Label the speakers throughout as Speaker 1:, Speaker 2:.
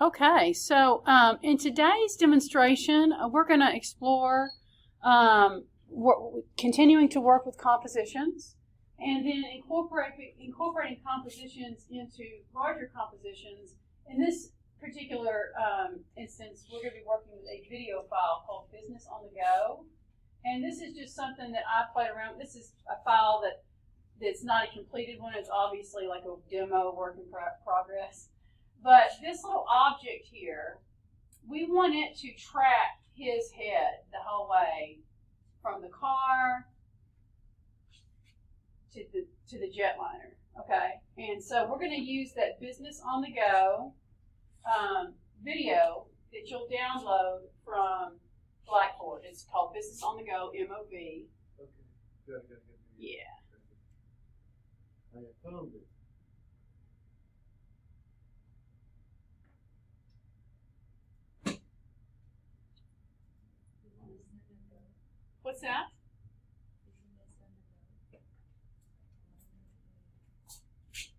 Speaker 1: Okay, so in today's demonstration, we're going to explore continuing to work with compositions and then incorporating compositions into larger compositions. In this particular instance, we're going to be working with a video file called Business on the Go. And this is just something that I played around with. This is a file that's not a completed one. It's obviously like a demo work in progress. But this little object here, we want it to track his head the whole way from the car to the jetliner, okay? And so we're going to use that Business on the Go video that you'll download from Blackboard. It's called Business on the Go, MOV.
Speaker 2: Okay, good.
Speaker 1: Yeah.
Speaker 2: I found it.
Speaker 1: What's that?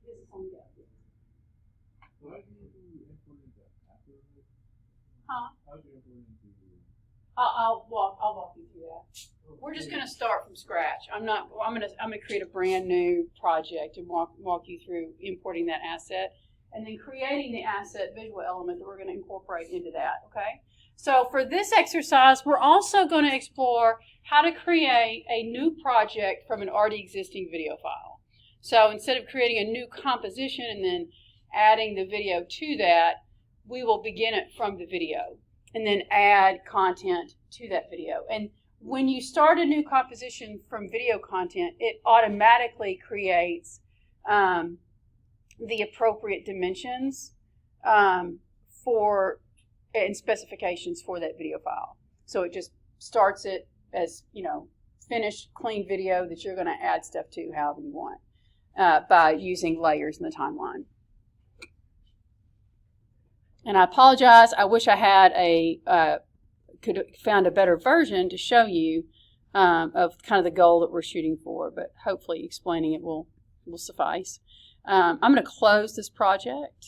Speaker 1: Business on the Go.
Speaker 2: How do you implement that After Effects?
Speaker 1: Huh?
Speaker 2: How do you implement the?
Speaker 1: I'll walk you through that. We're just going to start from scratch. I'm going to create a brand new project and walk you through importing that asset and then creating the asset visual element that we're going to incorporate into that, okay? So for this exercise, we're also going to explore how to create a new project from an already existing video file. So instead of creating a new composition and then adding the video to that, we will begin it from the video and then add content to that video. And when you start a new composition from video content, it automatically creates the appropriate dimensions and specifications for that video file. So it just starts it as, finished, clean video that you're going to add stuff to however you want by using layers in the timeline. And I apologize. I wish I had could have found a better version to show you of kind of the goal that we're shooting for, but hopefully explaining it will suffice. I'm going to close this project,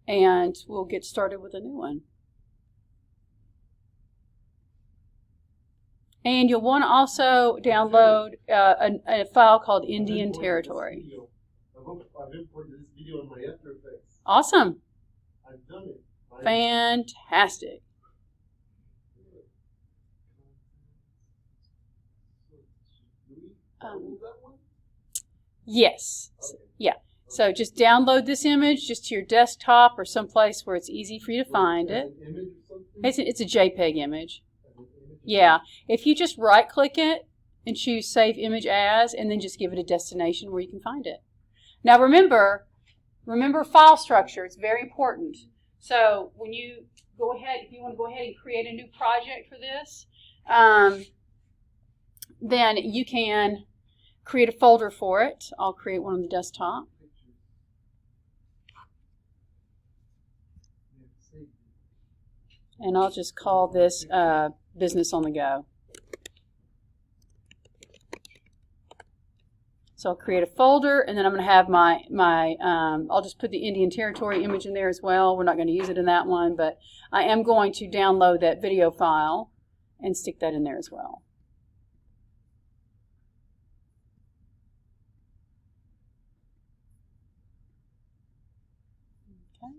Speaker 1: and we'll get started with a new one. And you'll want to also download a file called Indian Territory.
Speaker 2: I've imported this video in my After Effects.
Speaker 1: Awesome.
Speaker 2: I've done it.
Speaker 1: Fantastic. Yes.
Speaker 2: Okay.
Speaker 1: Yeah. So just download this image just to your desktop or someplace where it's easy for you to find it.
Speaker 2: An image or something?
Speaker 1: It's a JPEG image. Yeah. If you just right-click it and choose Save Image As, and then just give it a destination where you can find it. Now remember file structure. It's very important. So when you go ahead, if you want to go ahead and create a new project for this, then you can create a folder for it. I'll create one on the desktop. And I'll just call this Business on the Go. So I'll create a folder, and then I'm going to have I'll just put the Indian Territory image in there as well. We're not going to use it in that one, but I am going to download that video file and stick that in there as well. Okay.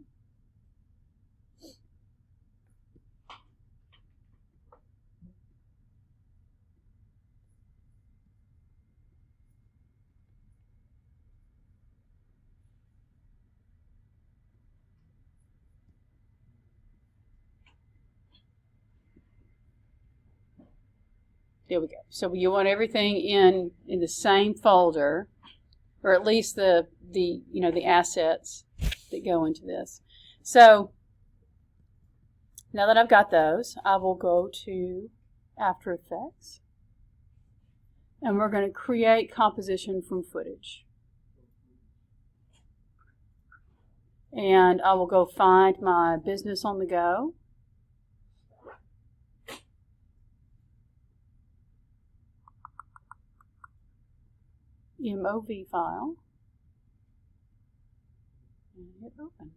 Speaker 1: There we go. So you want everything in the same folder, or at least the assets that go into this. So now that I've got those, I will go to After Effects, and we're going to create composition from footage. And I will go find my Business on the Go. MOV file and hit open.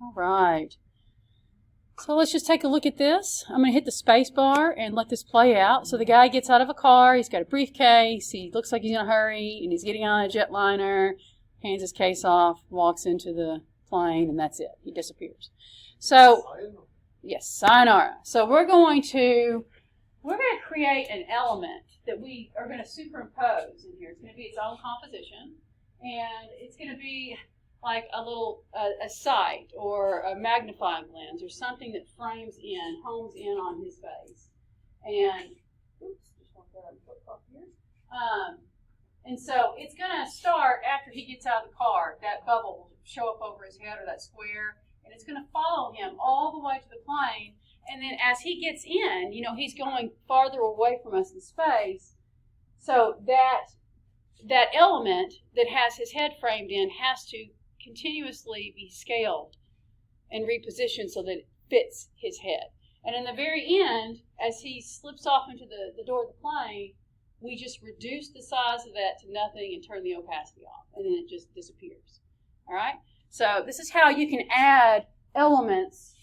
Speaker 1: All right. So let's just take a look at this. I'm going to hit the space bar and let this play out. So the guy gets out of a car. He's got a briefcase. He looks like he's in a hurry, and he's getting on a jetliner, hands his case off, walks into the plane, and that's it. He disappears. So, yes, sayonara. So we're going to create an element that we are going to superimpose in here. It's going to be its own composition, and it's going to be like a little a sight or a magnifying lens or something that homes in on his face. And oops, just want to flip off here. And so it's going to start after he gets out of the car. That bubble will show up over his head, or that square, and it's going to follow him all the way to the plane. And then as he gets in, he's going farther away from us in space. So that element that has his head framed in has to continuously be scaled and repositioned so that it fits his head. And in the very end, as he slips off into the door of the plane, we just reduce the size of that to nothing and turn the opacity off, and then it just disappears. All right? So this is how you can add elements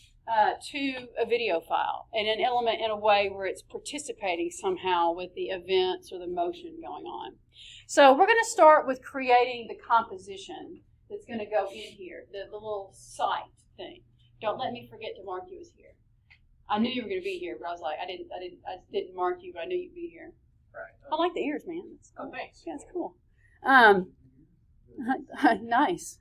Speaker 1: to a video file, and an element in a way where it's participating somehow with the events or the motion going on. So we're going to start with creating the composition that's going to go in here, the little sight thing. Don't let me forget to mark you as here. I knew you were going to be here, but I was like, I didn't mark you, but I knew you'd be here. Right. I like the ears, man. That's cool. Oh, thanks. Yeah, it's cool. Nice.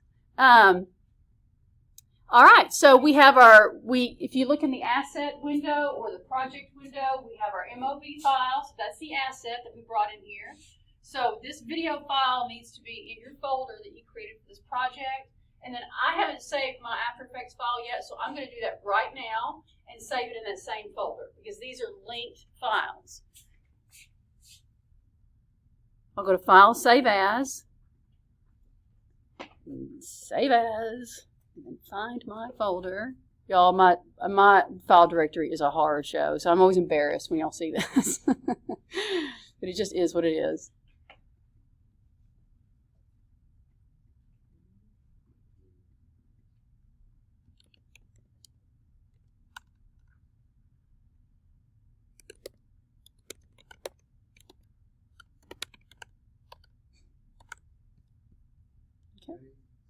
Speaker 1: All right, so we have if you look in the asset window or the project window, we have our MOV file. So that's the asset that we brought in here. So this video file needs to be in your folder that you created for this project. And then I haven't saved my After Effects file yet, so I'm going to do that right now and save it in that same folder because these are linked files. I'll go to File, Save As, Save As, and then find my folder. Y'all, my file directory is a horror show, so I'm always embarrassed when y'all see this. But it just is what it is.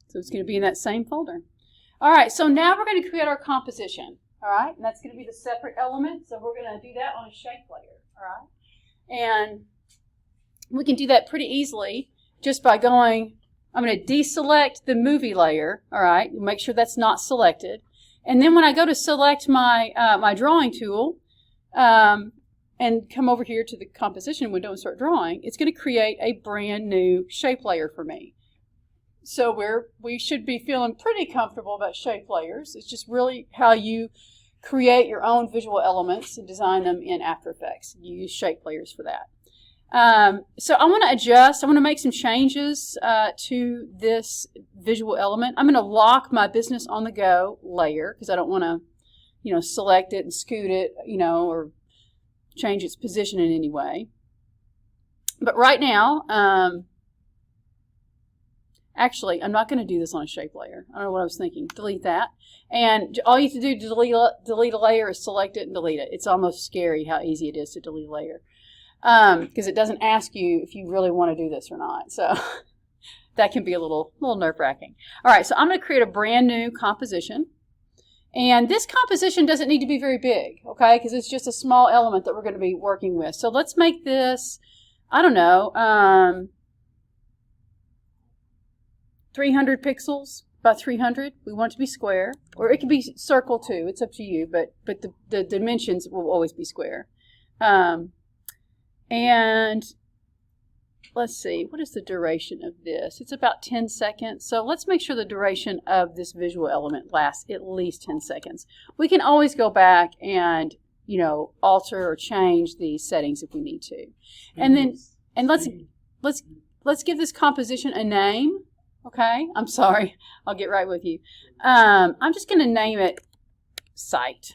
Speaker 1: So it's going to be in that same folder. All right, so now we're going to create our composition. All right, and that's going to be the separate element. So we're going to do that on a shape layer. All right, and we can do that pretty easily just by going, I'm going to deselect the movie layer. All right, make sure that's not selected. And then when I go to select my, my drawing tool and come over here to the composition window and start drawing, it's going to create a brand new shape layer for me. So we should be feeling pretty comfortable about shape layers. It's just really how you create your own visual elements and design them in After Effects. You use shape layers for that. So I want to adjust. I want to make some changes to this visual element. I'm going to lock my Business on the Go layer because I don't want to, select it and scoot it, or change its position in any way. But right now, actually, I'm not going to do this on a shape layer. I don't know what I was thinking. Delete that. And all you have to do to delete a layer is select it and delete it. It's almost scary how easy it is to delete a layer because it doesn't ask you if you really want to do this or not. So that can be a little nerve-wracking. All right, so I'm going to create a brand new composition. And this composition doesn't need to be very big, okay, because it's just a small element that we're going to be working with. So let's make this, I don't know, 300 pixels by 300. We want it to be square, or it can be circle too. It's up to you, but the dimensions will always be square. And let's see, what is the duration of this? It's about 10 seconds. So let's make sure the duration of this visual element lasts at least 10 seconds. We can always go back and, alter or change the settings if we need to. And let's give this composition a name. Okay, I'm sorry. I'll get right with you. I'm just going to name it Sight.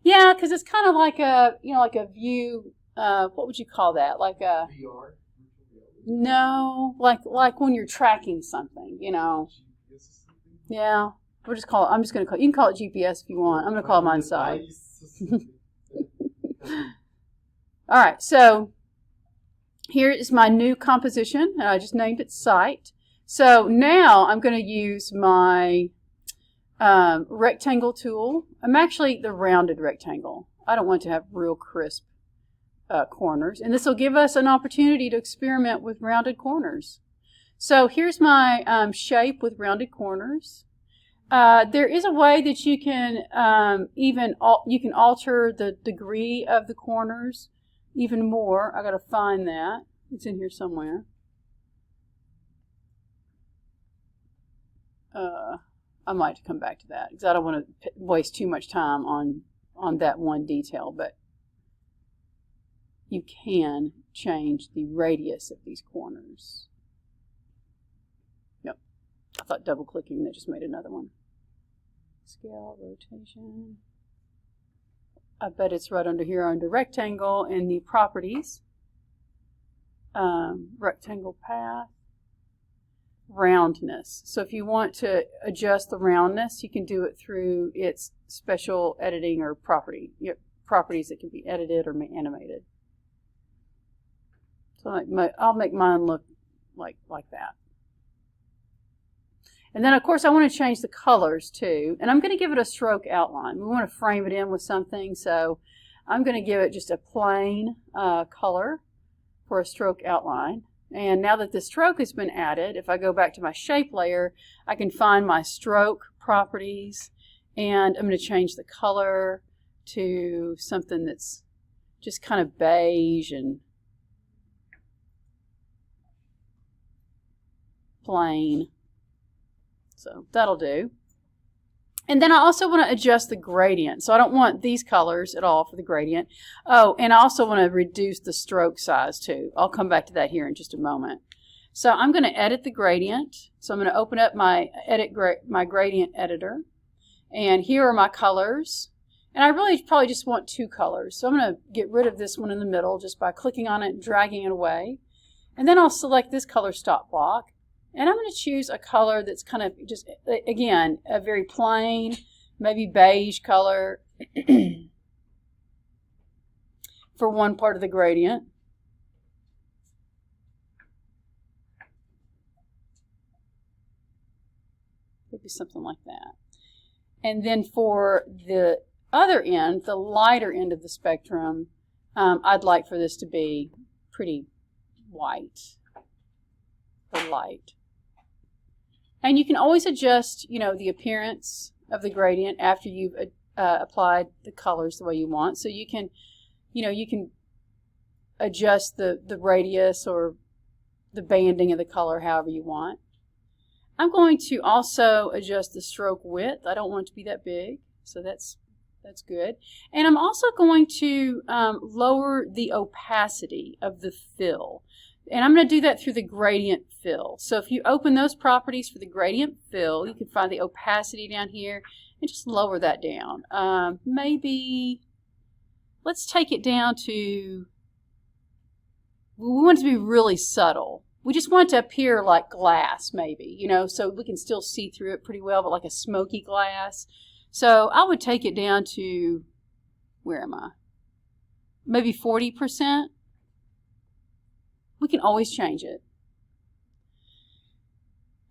Speaker 1: Yeah, because it's kind of like a, like a view. What would you call that? Like a VR? No, like when you're tracking something. Yeah. We'll just call it, I'm just going to call, you can call it GPS if you want. I'm going to call mine side. All right, so here is my new composition, and I just named it Site. So now I'm going to use my rectangle tool. I'm actually the rounded rectangle. I don't want to have real crisp corners, and this will give us an opportunity to experiment with rounded corners. So here's my shape with rounded corners. There is a way that you can you can alter the degree of the corners even more. I got to find that. It's in here somewhere. I might come back to that because I don't want to waste too much time on that one detail, but you can change the radius of these corners. Yep. I thought double clicking, that just made another one. Scale, rotation. I bet it's right under here under rectangle in the properties. Rectangle path. Roundness. So if you want to adjust the roundness, you can do it through its special editing or properties that can be edited or animated. So I'll make mine look like that. And then of course I want to change the colors too, and I'm going to give it a stroke outline. We want to frame it in with something, so I'm going to give it just a plain color for a stroke outline. And now that the stroke has been added, if I go back to my shape layer, I can find my stroke properties, and I'm going to change the color to something that's just kind of beige and plain. So that'll do. And then I also want to adjust the gradient. So I don't want these colors at all for the gradient. Oh, and I also want to reduce the stroke size too. I'll come back to that here in just a moment. So I'm going to edit the gradient. So I'm going to open up my my gradient editor. And here are my colors. And I really probably just want two colors. So I'm going to get rid of this one in the middle just by clicking on it and dragging it away. And then I'll select this color stop block. And I'm going to choose a color that's kind of just, again, a very plain, maybe beige color for one part of the gradient. Maybe something like that. And then for the other end, the lighter end of the spectrum, I'd like for this to be pretty white or light. And you can always adjust, the appearance of the gradient after you've applied the colors the way you want. So you can, you can adjust the radius or the banding of the color however you want. I'm going to also adjust the stroke width. I don't want it to be that big, so that's good. And I'm also going to lower the opacity of the fill. And I'm going to do that through the gradient fill. So if you open those properties for the gradient fill, you can find the opacity down here and just lower that down. Maybe, let's take it down to, we want it to be really subtle. We just want it to appear like glass maybe, so we can still see through it pretty well, but like a smoky glass. So I would take it down to, where am I? Maybe 40%. We can always change it.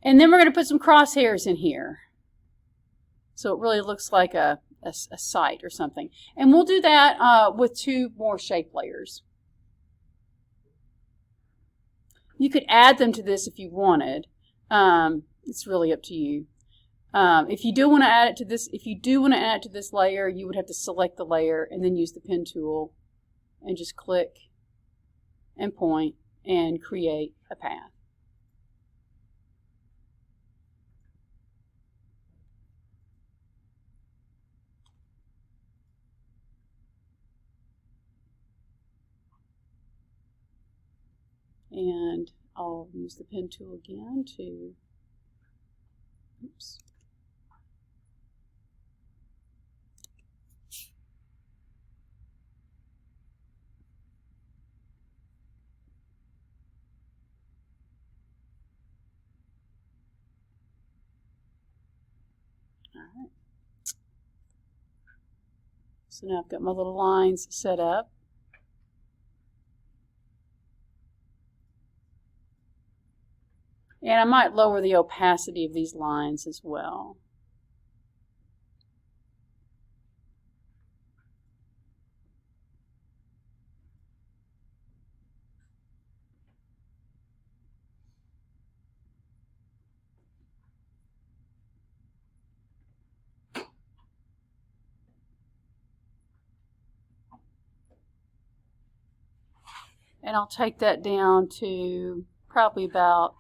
Speaker 1: And then we're going to put some crosshairs in here. So it really looks like a site or something. And we'll do that with two more shape layers. You could add them to this if you wanted. It's really up to you. If you do want to add it to this, layer, you would have to select the layer and then use the pen tool and just click and point and create a path. And I'll use the pen tool again to, oops. So now I've got my little lines set up. And I might lower the opacity of these lines as well. And I'll take that down to probably about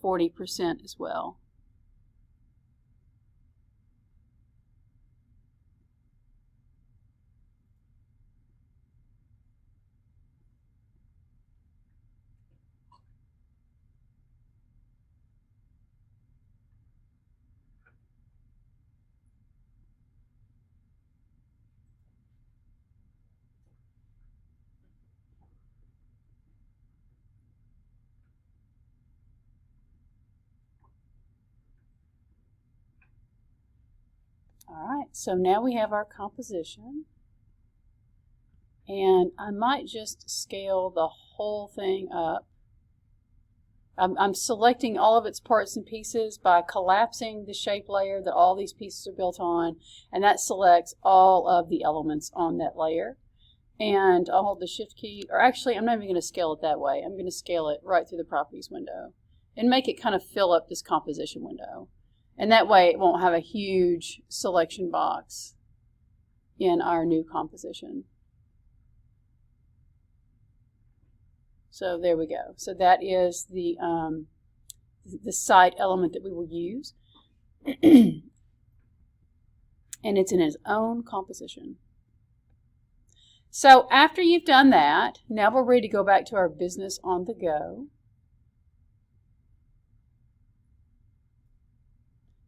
Speaker 1: 40% as well. All right, so now we have our composition. And I might just scale the whole thing up. I'm selecting all of its parts and pieces by collapsing the shape layer that all these pieces are built on, and that selects all of the elements on that layer. And I'll hold the Shift key, or actually I'm not even going to scale it that way. I'm going to scale it right through the Properties window and make it kind of fill up this composition window. And that way it won't have a huge selection box in our new composition. So there we go. So that is the site element that we will use. And it's in its own composition. So after you've done that, now we're ready to go back to our business on the go.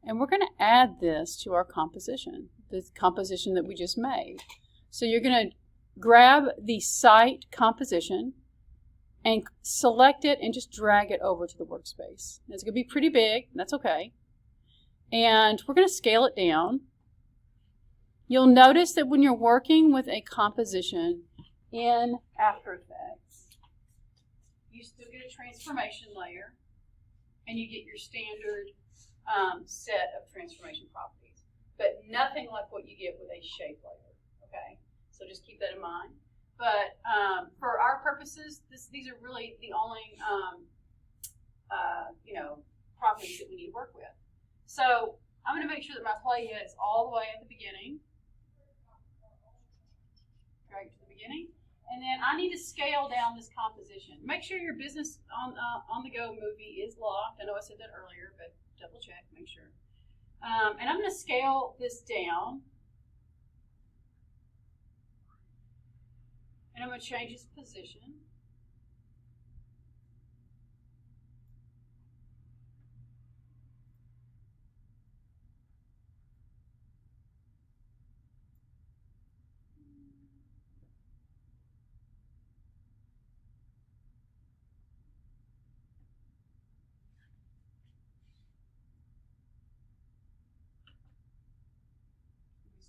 Speaker 1: And we're going to add this to our composition, the composition that we just made. So you're going to grab the site composition and select it and just drag it over to the workspace. It's going to be pretty big, that's okay. And we're going to scale it down. You'll notice that when you're working with a composition in After Effects, you still get a transformation layer and you get your standard set of transformation properties, but nothing like what you get with a shape layer, okay? So just keep that in mind. But for our purposes, these are really the only properties that we need to work with. So I'm going to make sure that my playhead is all the way at the beginning. Drag to the beginning. And then I need to scale down this composition. Make sure your business on the go movie is locked. I know I said that earlier, but double check, make sure. And I'm going to scale this down. And I'm going to change its position.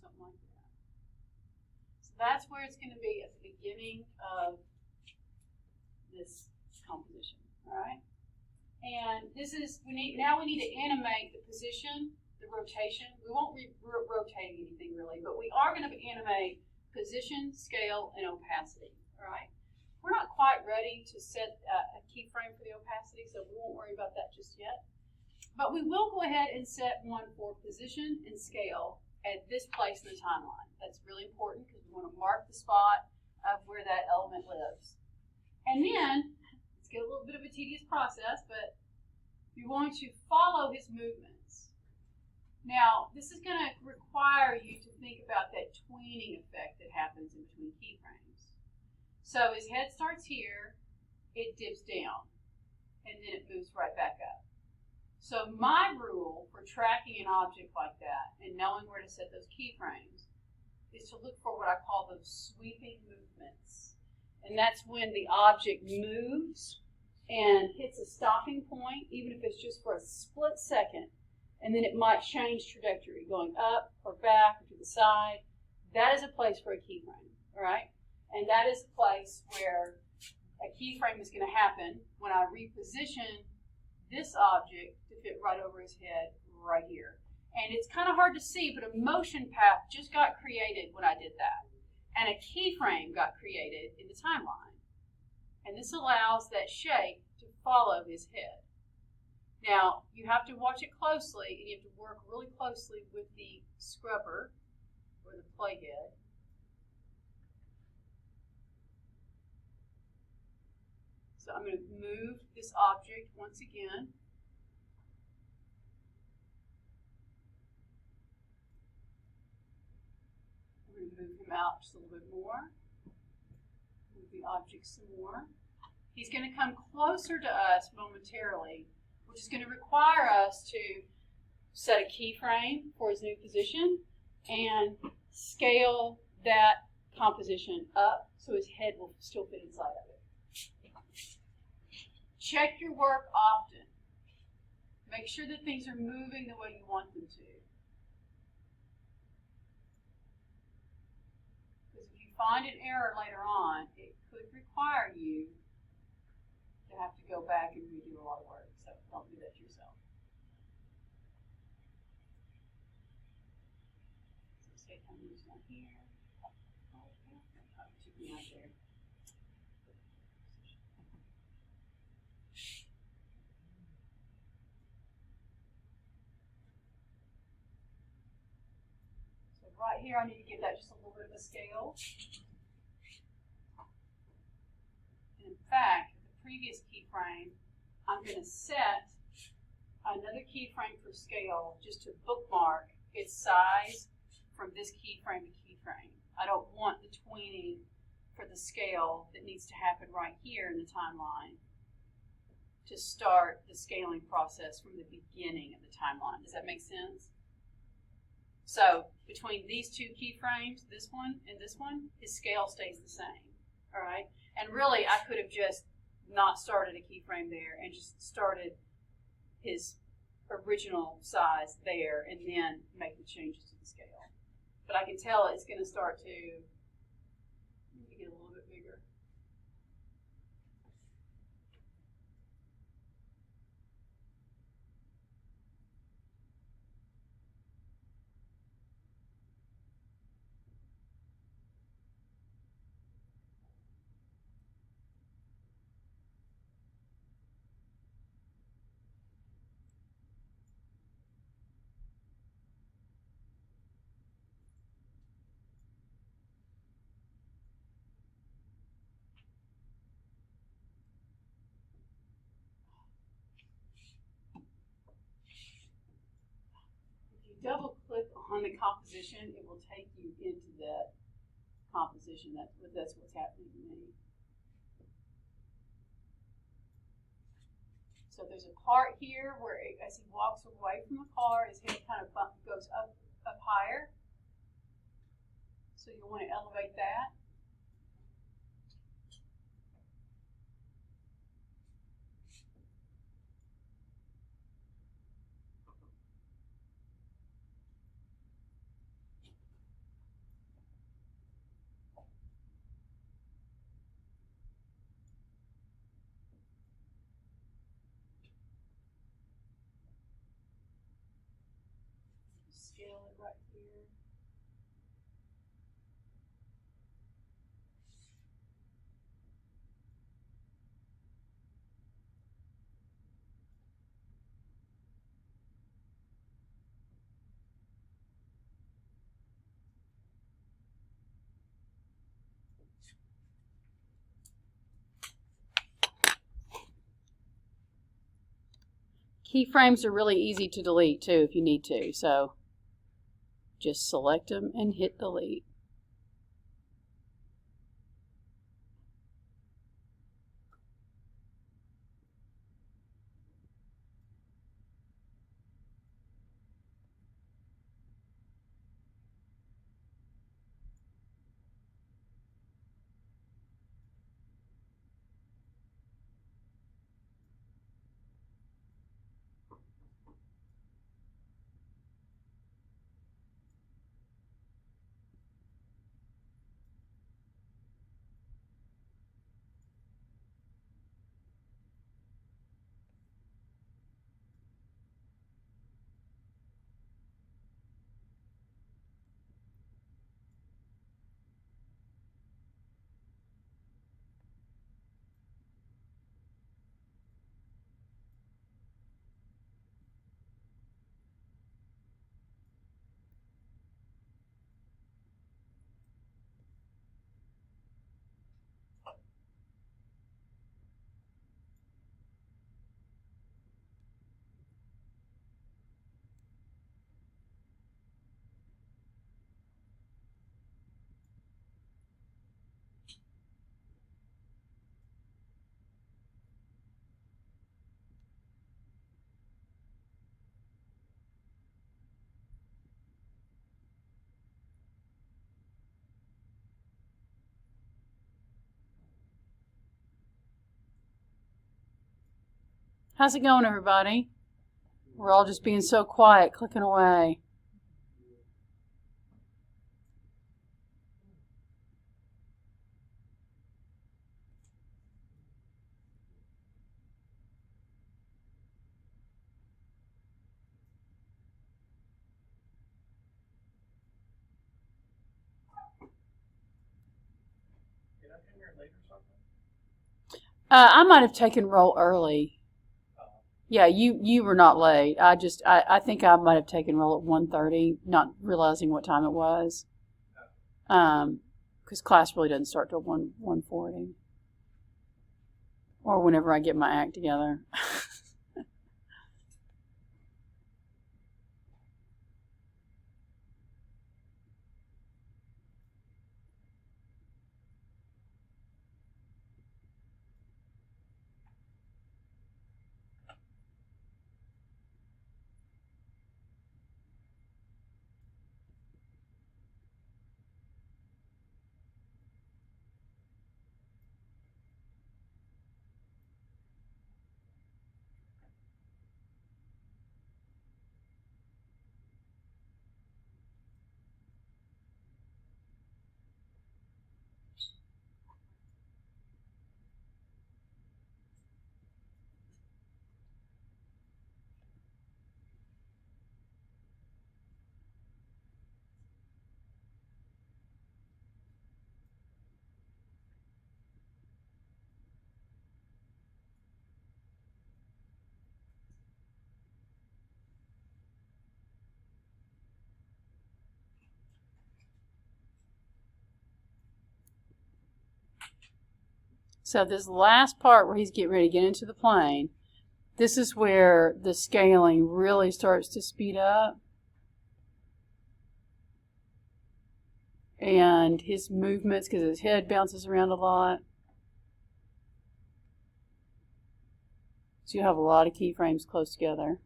Speaker 1: Something like that. So that's where it's going to be at the beginning of this composition. All right. And this is we need to animate the position, the rotation. We won't be rotating anything really, but we are going to animate position, scale, and opacity. All right. We're not quite ready to set a keyframe for the opacity, so we won't worry about that just yet. But we will go ahead and set one for position and scale at this place in the timeline. That's really important because we want to mark the spot of where that element lives. And then, let's get a little bit of a tedious process, but you're going to follow his movements. Now, this is going to require you to think about that tweening effect that happens in between keyframes. So his head starts here, it dips down, and then it moves right back up. So my rule for tracking an object like that and knowing where to set those keyframes is to look for what I call those sweeping movements. And that's when the object moves and hits a stopping point, even if it's just for a split second, and then it might change trajectory, going up or back or to the side. That is a place for a keyframe, all right? And that is a place where a keyframe is going to happen when I reposition this object to fit right over his head right here. And it's kind of hard to see, but a motion path just got created when I did that. And a keyframe got created in the timeline. And this allows that shape to follow his head. Now, you have to watch it closely, and you have to work really closely with the scrubber or the playhead. So I'm going to move this object once again. I'm going to move him out just a little bit more. Move the object some more. He's going to come closer to us momentarily, which is going to require us to set a keyframe for his new position and scale that composition up so his head will still fit inside of it. Check your work often. Make sure that things are moving the way you want them to. Because if you find an error later on, it could require you to have to go back and redo a lot of work. So don't do that to yourself. So say I'm using down here. Oh, took me out there. So right here, I need to give that just a little bit of a scale. And in fact, the previous keyframe, I'm going to set another keyframe for scale just to bookmark its size from this keyframe to keyframe. I don't want the tweening for the scale that needs to happen right here in the timeline to start the scaling process from the beginning of the timeline. Does that make sense? So between these two keyframes, this one and this one, his scale stays the same. All right? And really, I could have just not started a keyframe there and just started his original size there and then make the changes to the scale. But I can tell it's going to start to get a little bit bigger. Double click on the composition, it will take you into that composition. That's what's happening to me. So there's a part here where as he walks away from the car, his head kind of goes up higher. So you want to elevate that. Scale it right here. Keyframes are really easy to delete too if you need to. So just select them and hit delete. How's it going, everybody? We're all just being so quiet, clicking away. I might have taken roll early. Yeah, you were not late. I think I might have taken roll at 1:30, not realizing what time it was. Because class really doesn't start till 1:40, or whenever I get my act together. So this last part where he's getting ready to get into the plane, this is where the scaling really starts to speed up. And his movements, because his head bounces around a lot. So you have a lot of keyframes close together.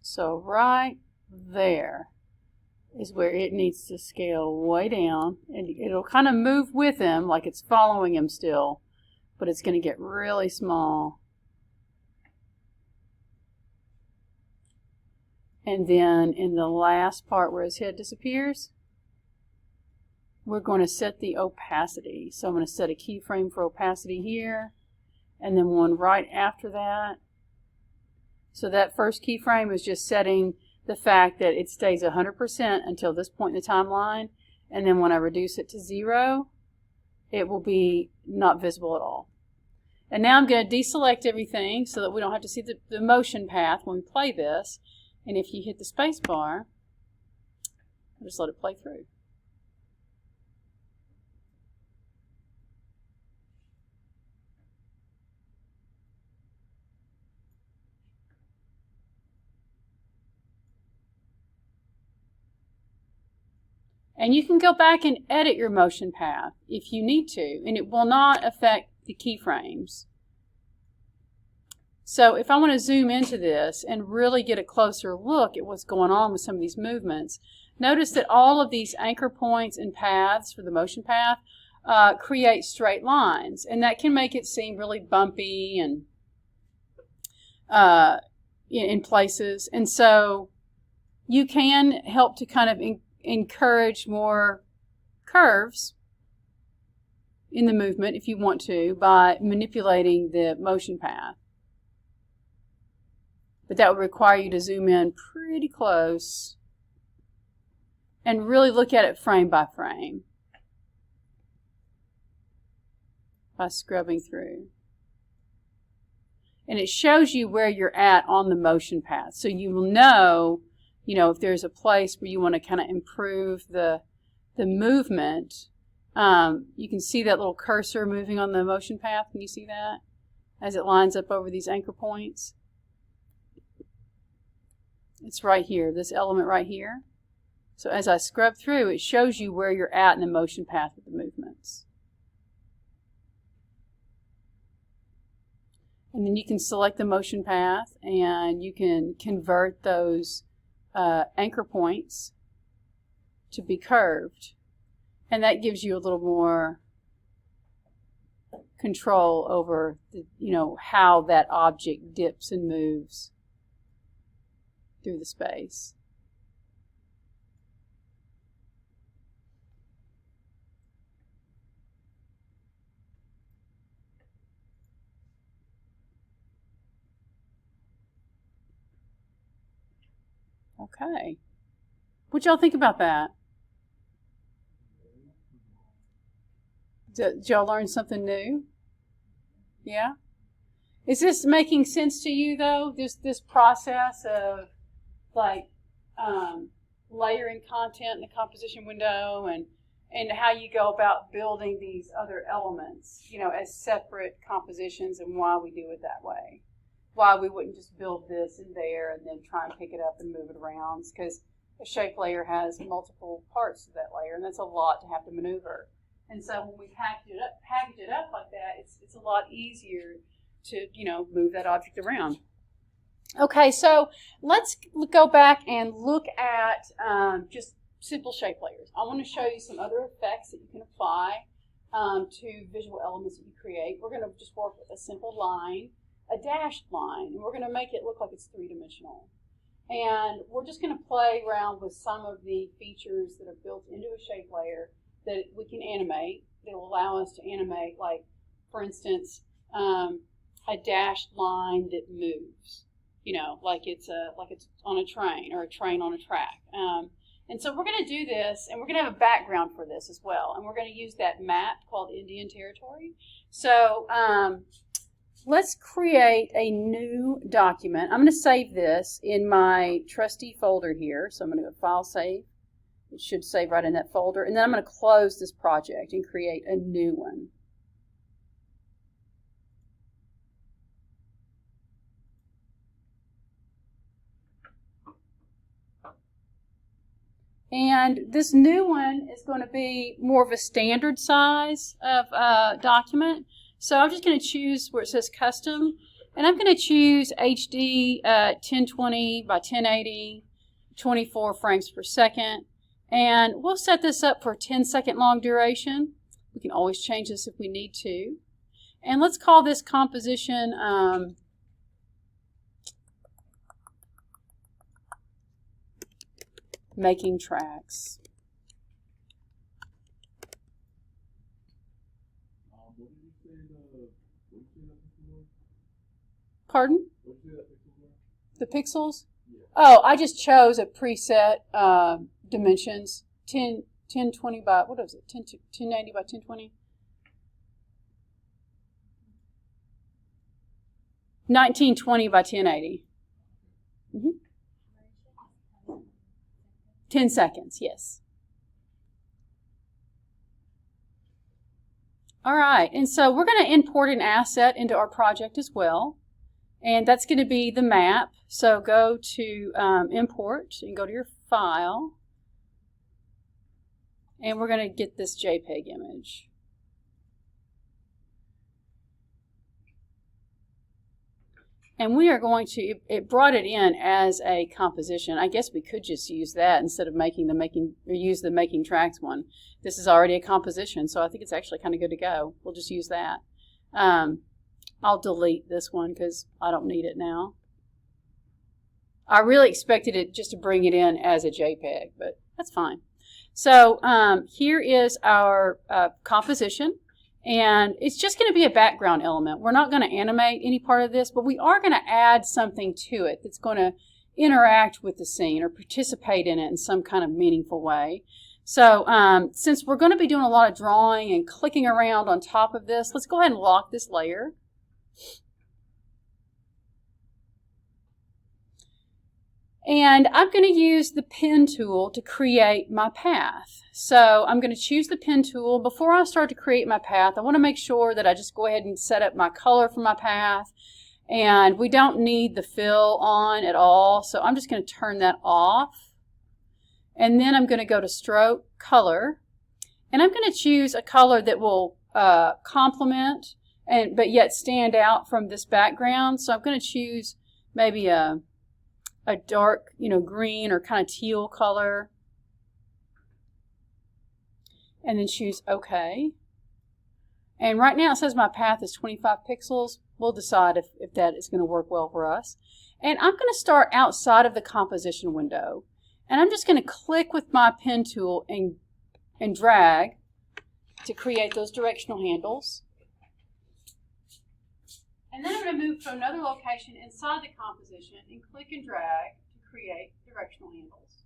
Speaker 1: So right there is where it needs to scale way down, and it'll kind of move with him like it's following him still, but it's going to get really small. And then in the last part where his head disappears, we're going to set the opacity. So I'm going to set a keyframe for opacity here, and then one right after that. So that first keyframe is just setting the fact that it stays 100% until this point in the timeline, and then when I reduce it to 0, it will be not visible at all. And now I'm going to deselect everything so that we don't have to see the motion path when we play this. And if you hit the space bar, I'll just let it play through. And you can go back and edit your motion path if you need to, and it will not affect the keyframes. So if I want to zoom into this and really get a closer look at what's going on with some of these movements, notice that all of these anchor points and paths for the motion path create straight lines, and that can make it seem really bumpy and in places. And so you can help to kind of encourage more curves in the movement if you want to by manipulating the motion path. But that would require you to zoom in pretty close and really look at it frame by frame by scrubbing through. And it shows you where you're at on the motion path. So you will know, if there's a place where you want to kind of improve the movement. You can see that little cursor moving on the motion path. Can you see that? As it lines up over these anchor points. It's right here, this element right here. So as I scrub through, it shows you where you're at in the motion path with the movements. And then you can select the motion path and you can convert those anchor points to be curved. And that gives you a little more control over how that object dips and moves through the space. Okay. What y'all think about that? Did y'all learn something new? Yeah? Is this making sense to you, though? This process of, layering content in the composition window and how you go about building these other elements, as separate compositions, and why we do it that way. Why we wouldn't just build this in there and then try and pick it up and move it around, because a shape layer has multiple parts to that layer, and that's a lot to have to maneuver. And so when we package it up like that, it's a lot easier to move that object around. Okay, so let's go back and look at just simple shape layers. I want to show you some other effects that you can apply to visual elements that you create. We're going to just work with a simple line, a dashed line, and we're going to make it look like it's three-dimensional. And we're just going to play around with some of the features that are built into a shape layer that we can animate. That will allow us to animate, like, for instance, a dashed line that moves. Like it's on a train, or a train on a track. And so we're going to do this, and we're going to have a background for this as well. And we're going to use that map called Indian Territory. So let's create a new document. I'm going to save this in my trusty folder here. So I'm going to go File, Save. It should save right in that folder. And then I'm going to close this project and create a new one. And this new one is going to be more of a standard size of document. So I'm just going to choose where it says Custom, and I'm going to choose HD 1020 by 1080, 24 frames per second. And we'll set this up for a 10-second long duration. We can always change this if we need to. And let's call this composition Making Tracks. Pardon? The pixels? Yeah. Oh, I just chose a preset dimensions. 1020 by, what is it? 1090 by 1020? 1920 by 1080. 10 seconds, yes. All right, and so we're going to import an asset into our project as well. And that's going to be the map. So go to Import and go to your File. And we're going to get this JPEG image. And we are going to, it brought it in as a composition. I guess we could just use that instead of use the Making Tracks one. This is already a composition, so I think it's actually kind of good to go. We'll just use that. I'll delete this one because I don't need it now. I really expected it just to bring it in as a JPEG, but that's fine. So here is our composition. And it's just going to be a background element. We're not going to animate any part of this, but we are going to add something to it that's going to interact with the scene or participate in it in some kind of meaningful way. So since we're going to be doing a lot of drawing and clicking around on top of this, let's go ahead and lock this layer. And I'm going to use the pen tool to create my path. So I'm going to choose the pen tool. Before I start to create my path, I want to make sure that I just go ahead and set up my color for my path. And we don't need the fill on at all, so I'm just going to turn that off. And then I'm going to go to Stroke, Color, and I'm going to choose a color that will complement but yet stand out from this background. So I'm going to choose maybe a dark, green or kind of teal color. And then choose OK. And right now it says my path is 25 pixels. We'll decide if that is going to work well for us. And I'm going to start outside of the composition window. And I'm just going to click with my pen tool and drag to create those directional handles. And then I'm going to move to another location inside the composition and click and drag to create directional handles.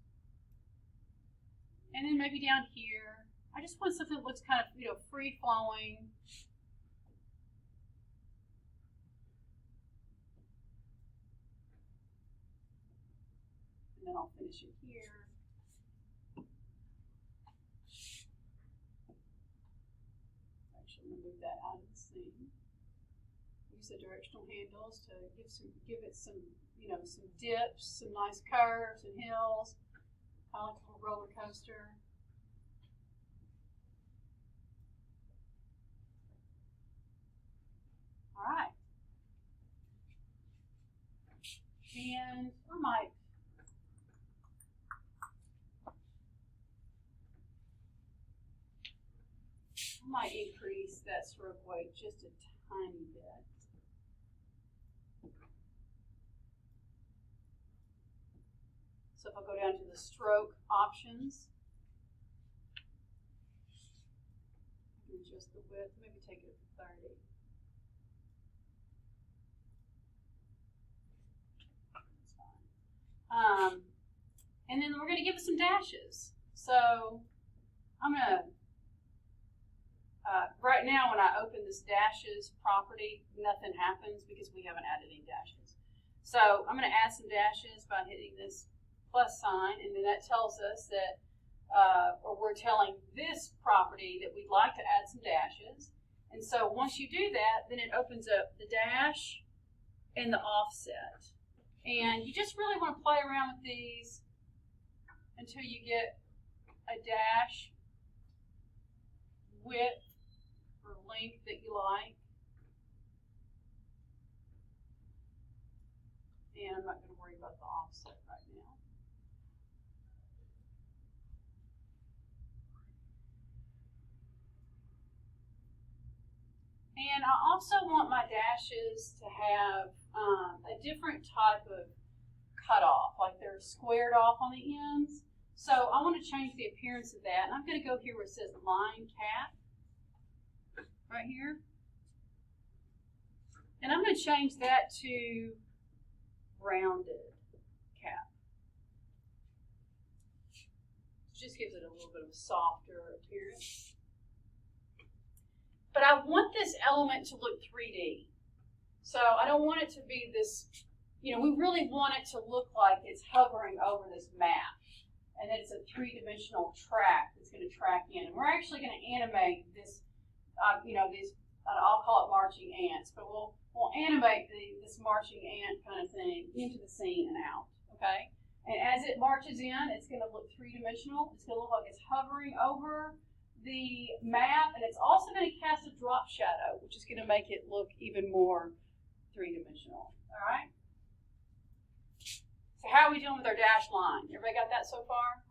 Speaker 1: And then maybe down here, I just want something that looks kind of, free-flowing. And then I'll finish it here. Actually, I'm going to move that out of the scene. Use the directional handles to give it some, some dips, some nice curves and hills, kind of like a roller coaster. All right. And I might increase that stroke weight just a tiny bit. So if I go down to the stroke options, adjust the width, maybe take it to 30. And then we're going to give it some dashes. So I'm going to, right now when I open this dashes property, nothing happens because we haven't added any dashes. So I'm going to add some dashes by hitting this plus sign, and then that tells us that, or we're telling this property that we'd like to add some dashes. And so once you do that, then it opens up the dash and the offset. And you just really want to play around with these until you get a dash width or length that you like. And I'm not going to worry about the offset right now. And I also want my dashes to have a different type of cutoff, like they're squared off on the ends. So I want to change the appearance of that. And I'm going to go here where it says line cap, right here. And I'm going to change that to rounded cap. It just gives it a little bit of a softer appearance. But I want this element to look 3D. So I don't want it to be this, we really want it to look like it's hovering over this map. And that it's a three-dimensional track that's going to track in. And we're actually going to animate this, these, I'll call it marching ants, but we'll animate this marching ant kind of thing into the scene and out, okay? And as it marches in, it's going to look three-dimensional. It's going to look like it's hovering over the map, and it's also going to cast a drop shadow, which is going to make it look even more three-dimensional, all right? So how are we doing with our dash line? Everybody got that so far?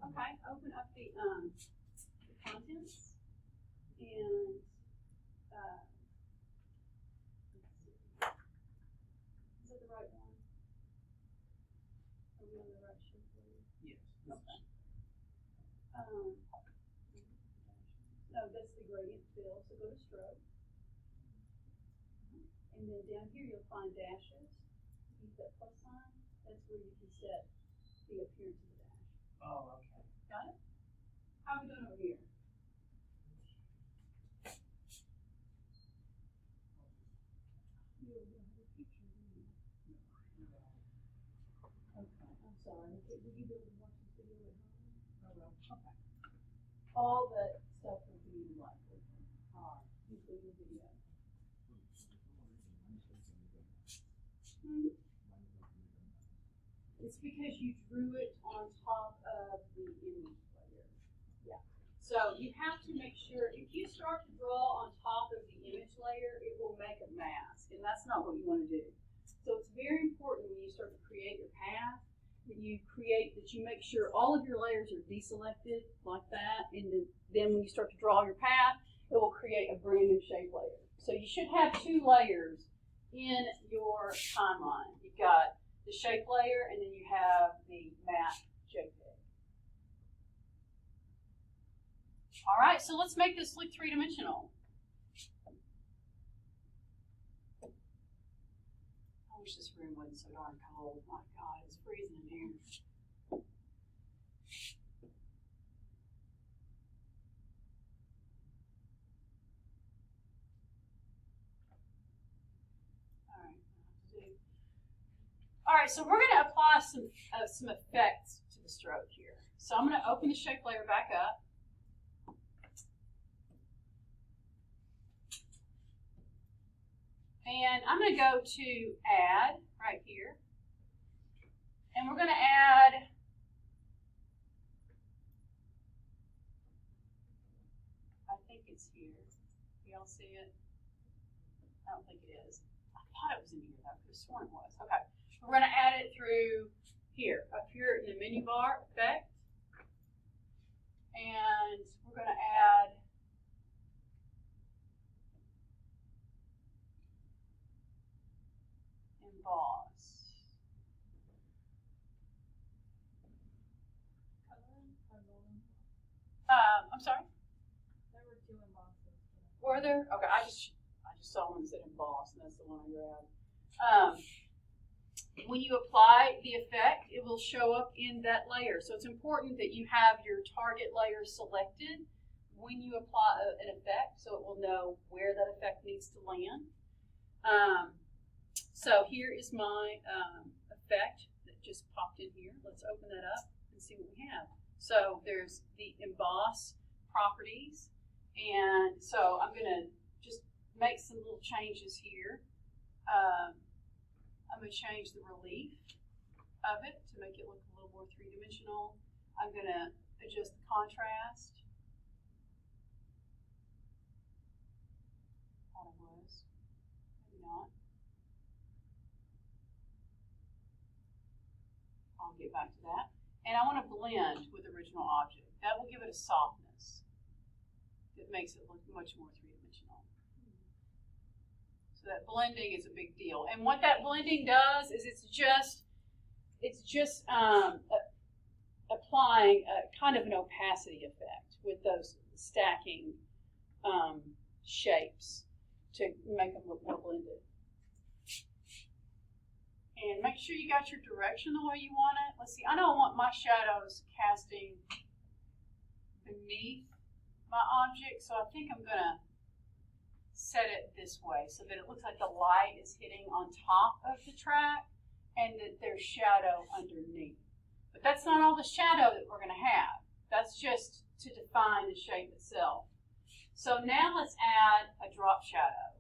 Speaker 1: Okay, open up the contents, and is that the right one? Are we on the right sheet?
Speaker 2: Yes.
Speaker 1: Okay. No, that's the gradient fill, so go to stroke. And then down here you'll find dashes. Use that plus sign. That's where you can set the appearance of the dash.
Speaker 2: Oh, okay.
Speaker 1: Got it? How are we doing over here? all the stuff will be like this, including the video. It's because you drew it on top of the image layer. Yeah. So you have to make sure, if you start to draw on top of the image layer, it will make a mask, and that's not what you want to do. So it's very important when you start to create your path that you make sure all of your layers are deselected like that, and then when you start to draw your path, it will create a brand new shape layer. So you should have 2 layers in your timeline. You've got the shape layer, and then you have the map JPEG. All right, so let's make this look 3-dimensional. I wish this room wasn't so darn cold. My God, it's freezing in here. All right, so we're going to apply some effects to the stroke here. So I'm going to open the shape layer back up. And I'm going to go to Add right here. And we're going to add I think it's here. Y'all see it? I don't think it is. I thought it was in here though. I could have sworn it was. Okay. We're going to add it through here, up here in the menu bar, Effect. And we're going to add Emboss. I'm sorry?
Speaker 3: There were 2 embosses.
Speaker 1: Were there? Okay, I just saw one that said Emboss, and that's the one I grabbed. When you apply the effect, it will show up in that layer. So it's important that you have your target layer selected when you apply an effect, so it will know where that effect needs to land. So here is my effect that just popped in here. Let's open that up and see what we have. So there's the Emboss properties, and so I'm going to just make some little changes here. I'm going to change the relief of it to make it look a little more 3-dimensional. I'm going to adjust the contrast. Thought it was. Maybe not. I'll get back to that. And I want to blend with the original object. That will give it a softness that makes it look much more 3-dimensional. So that blending is a big deal. And what that blending does is it's just applying a kind of an opacity effect with those stacking shapes to make them look more blended. And make sure you got your direction the way you want it. Let's see, I don't want my shadows casting beneath my object, so I think I'm going to set it this way so that it looks like the light is hitting on top of the track and that there's shadow underneath. But that's not all the shadow that we're going to have. That's just to define the shape itself. So now let's add a drop shadow.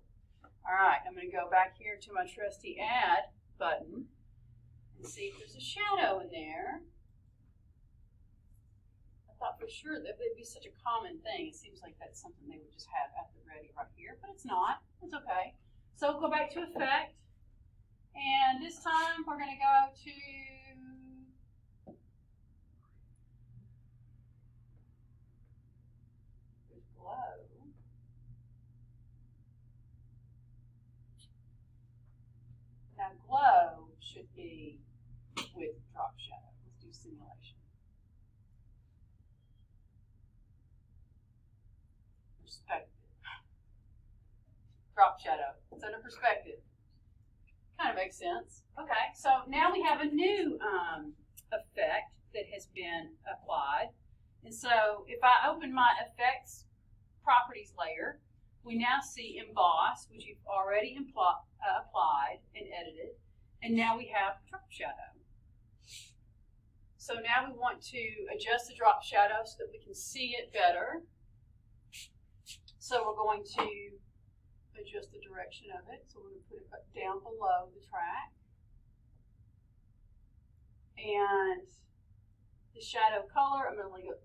Speaker 1: All right, I'm going to go back here to my trusty Add button and see if there's a shadow in there. I thought for sure that would be such a common thing. It seems like that's something they would just have at the ready right here, but it's not. It's okay. So go back to Effect, and this time we're going to go to Glow. Now Glow should be with drop shadow. Let's do simulation. Perspective. Drop shadow. It's under perspective. Kind of makes sense. Okay, so now we have a new effect that has been applied. And so if I open my effects properties layer, we now see Emboss, which you've already applied and edited. And now we have drop shadow. So now we want to adjust the drop shadow so that we can see it better. So we're going to adjust the direction of it. So we're going to put it down below the track. And the shadow color, I'm going to leave it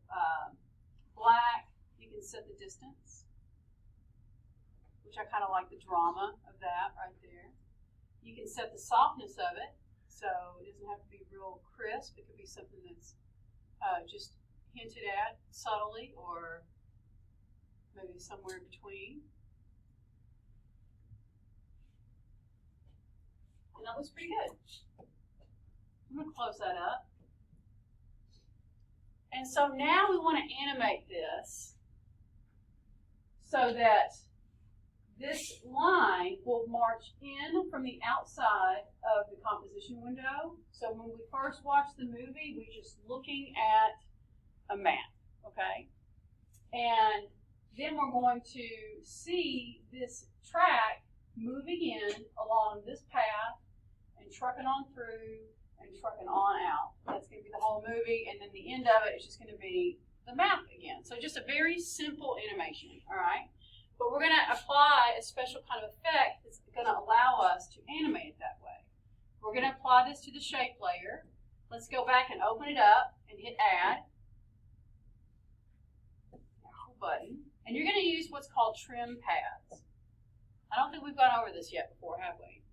Speaker 1: black. You can set the distance, which I kind of like the drama of that right there. You can set the softness of it, so it doesn't have to be real crisp. It could be something that's just hinted at subtly, or maybe somewhere in between. And that looks pretty good. I'm going to close that up. And so now we want to animate this so that this line will march in from the outside of the composition window. So when we first watch the movie, we're just looking at a map, okay? And then we're going to see this track moving in along this path and trucking on through and trucking on out. That's going to be the whole movie, and then the end of it is just going to be the map again. So just a very simple animation, all right? But we're going to apply a special kind of effect that's going to allow us to animate it that way. We're going to apply this to the shape layer. Let's go back and open it up and hit Add. Button. And you're going to use what's called trim paths. I don't think we've gone over this yet before, have we?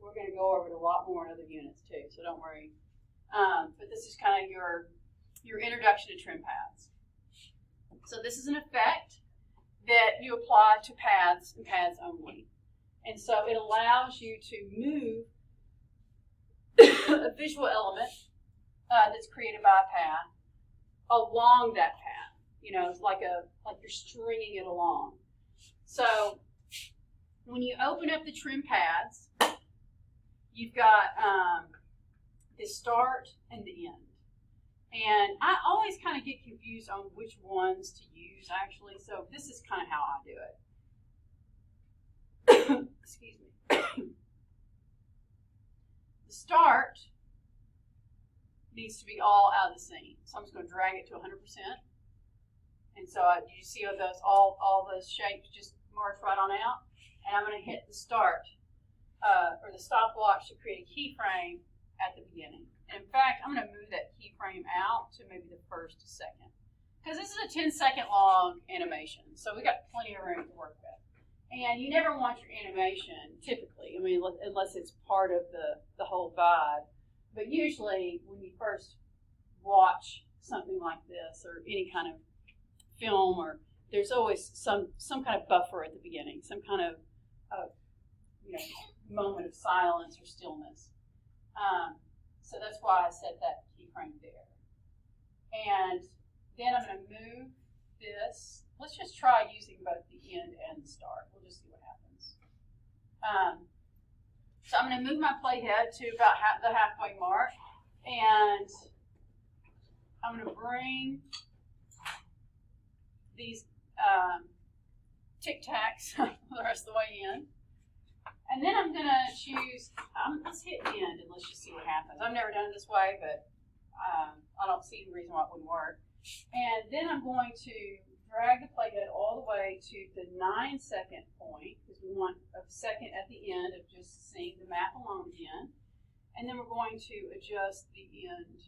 Speaker 1: We're going to go over it a lot more in other units too, so don't worry. But this is kind of your introduction to trim paths. So this is an effect that you apply to paths and paths only. And so it allows you to move a visual element that's created by a path along that path. You know, it's like you're stringing it along. So when you open up the trim paths, you've got the start and the end. And I always kind of get confused on which ones to use, actually. So this is kind of how I do it. Excuse me. The start needs to be all out of the scene. So I'm just going to drag it to 100%. And so you see all those shapes just march right on out. And I'm going to hit the start or the stopwatch to create a keyframe at the beginning. And in fact, I'm going to move that keyframe out to maybe the first second. Because this is a 10-second long animation. So we got plenty of room to work with. And you never want your animation, typically, I mean, unless it's part of the whole vibe. But usually, when you first watch something like this, or any kind of film, or there's always some kind of buffer at the beginning, some kind of moment of silence or stillness. So that's why I set that keyframe there. And then I'm going to move this. Let's just try using both the end and the start. We'll just see what happens. So I'm going to move my playhead to about the halfway mark. And I'm going to bring these Tic Tacs the rest of the way in. And then I'm going to choose, let's hit end and let's just see what happens. I've never done it this way, but I don't see any reason why it wouldn't work. And then I'm going to drag the playhead all the way to the 9-second point, because we want a second at the end of just seeing the map alone again. And then we're going to adjust the end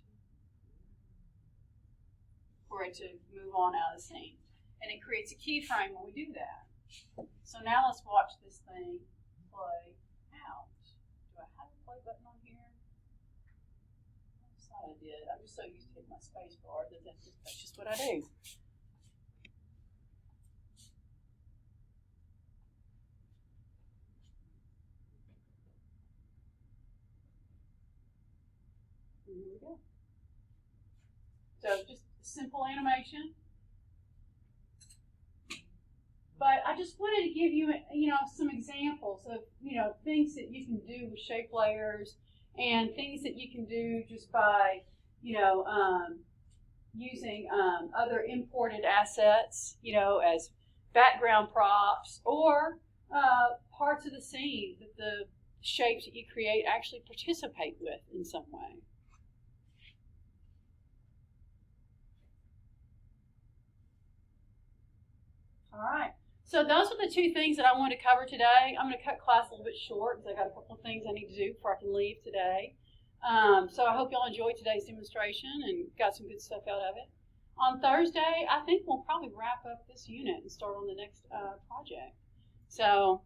Speaker 1: for it to move on out of the scene. And it creates a keyframe when we do that. So now let's watch this thing play out. Do I have a play button on here? I thought I did. I'm just so used to hitting my space bar that that's just what I do. And here we go. So just a simple animation. But I just wanted to give you, some examples of, things that you can do with shape layers and things that you can do just by, using other imported assets, as background props or parts of the scene that the shapes that you create actually participate with in some way. So those are the two things that I wanted to cover today. I'm going to cut class a little bit short because I got a couple of things I need to do before I can leave today. So I hope y'all enjoyed today's demonstration and got some good stuff out of it. On Thursday, I think we'll probably wrap up this unit and start on the next project. So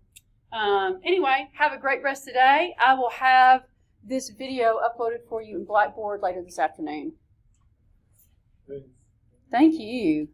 Speaker 1: anyway, have a great rest of the day. I will have this video uploaded for you in Blackboard later this afternoon.
Speaker 2: Thanks.
Speaker 1: Thank you.